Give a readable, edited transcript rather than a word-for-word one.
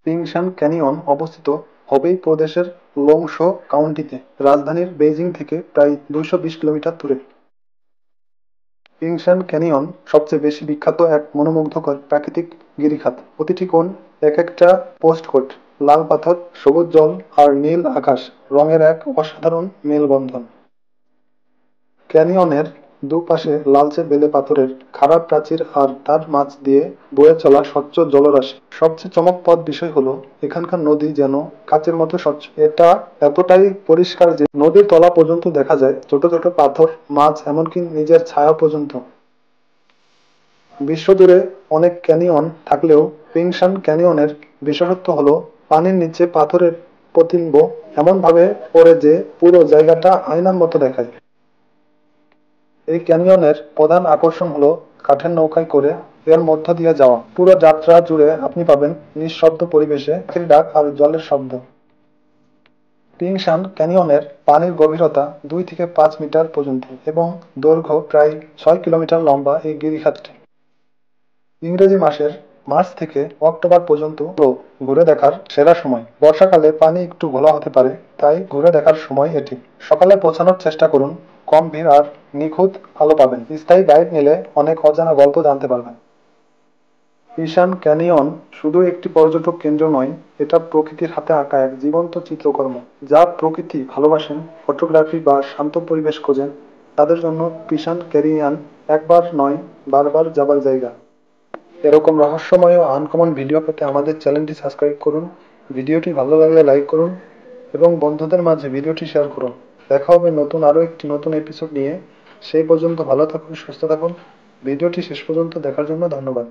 পিংশান canyon অবস্থিত হবেই প্রদেশের লোংশো কাউন্টিতে, রাজধানীর বেইজিং থেকে প্রায় 220 কিলোমিটার দূরে। পিংশান ক্যানিয়ন সবচেয়ে বেশি বিখ্যাত এক মনোমুগ্ধকর প্রাকৃতিক গিরিখাত। প্রতিটি কোণ এক একটা পোস্টকোড, লাল পাথর, সবুজ জল আর নীল আকাশ রঙের এক অসাধারণ মেলবন্ধন। ক্যানিয়নের দুপাশে লালচে বেলে পাথরের খাড়া প্রাচীর আর তার মাঝ দিয়ে বয়ে চলা স্বচ্ছ জলরাশি। সবচেয়ে চমকপ্রদ বিষয় হলো এখানকার নদী যেন কাচের মতো স্বচ্ছ। এটা এতটাই পরিষ্কার যে নদীর তলা পর্যন্ত দেখা যায়, ছোট ছোট পাথর, মাছ, এমনকি নিজের ছায়া পর্যন্ত। বিশ্বজুড়ে অনেক ক্যানিয়ন থাকলেও পিংশান ক্যানিয়নের বিশেষত্ব হলো পানির নিচে পাথরের প্রতিবিম্ব এমনভাবে পড়ে যে পুরো জায়গাটা আয়নার মতো দেখায়। এই ক্যানিয়নের প্রধান আকর্ষণ হলো কাঠের নৌকায় করে এর মধ্য দিয়ে যাওয়া। পুরো যাত্রা জুড়ে আপনি পাবেন নিঃশব্দ পরিবেশে পাখির ডাক আর জলের শব্দ। পিংশান ক্যানিয়নের পানির গভীরতা 2 থেকে 5 মিটার পর্যন্ত এবং দৈর্ঘ্য প্রায় 6 কিলোমিটার লম্বা। এই গিরিখাতটি ইংরেজি মাসের মার্চ থেকে অক্টোবর পর্যন্ত ঘুরে দেখার সেরা সময়। বর্ষাকালে পানি একটু ঘোলা হতে পারে, তাই ঘুরে দেখার সময় এটি। সকালে পৌঁছানোর চেষ্টা করুন, কম ভিড় আর নিখুঁত আলো পাবেন। স্থায়ী গাইড নিলে অনেক অজানা গল্প জানতে পারবেন। পিংশান ক্যানিয়ন শুধু একটি পর্যটক কেন্দ্র নয়, এটা প্রকৃতির হাতে আঁকা এক জীবন্ত চিত্রকর্ম। যা প্রকৃতি ভালোবাসেন, ফটোগ্রাফি বা শান্ত পরিবেশ খোঁজেন, তাদের জন্য পিংশান ক্যানিয়ন একবার নয়, বারবার যাবার জায়গা। এরকম রহস্যময় ও আনকমন ভিডিও পেতে আমাদের চ্যানেলটি সাবস্ক্রাইব করুন। ভিডিওটি ভালো লাগলে লাইক করুন এবং বন্ধুদের মাঝে ভিডিওটি শেয়ার করুন। দেখা হবে আরও একটি নতুন এপিসোড নিয়ে। সেই পর্যন্ত ভালো থাকুন, সুস্থ থাকুন। ভিডিওটি শেষ পর্যন্ত দেখার জন্য ধন্যবাদ।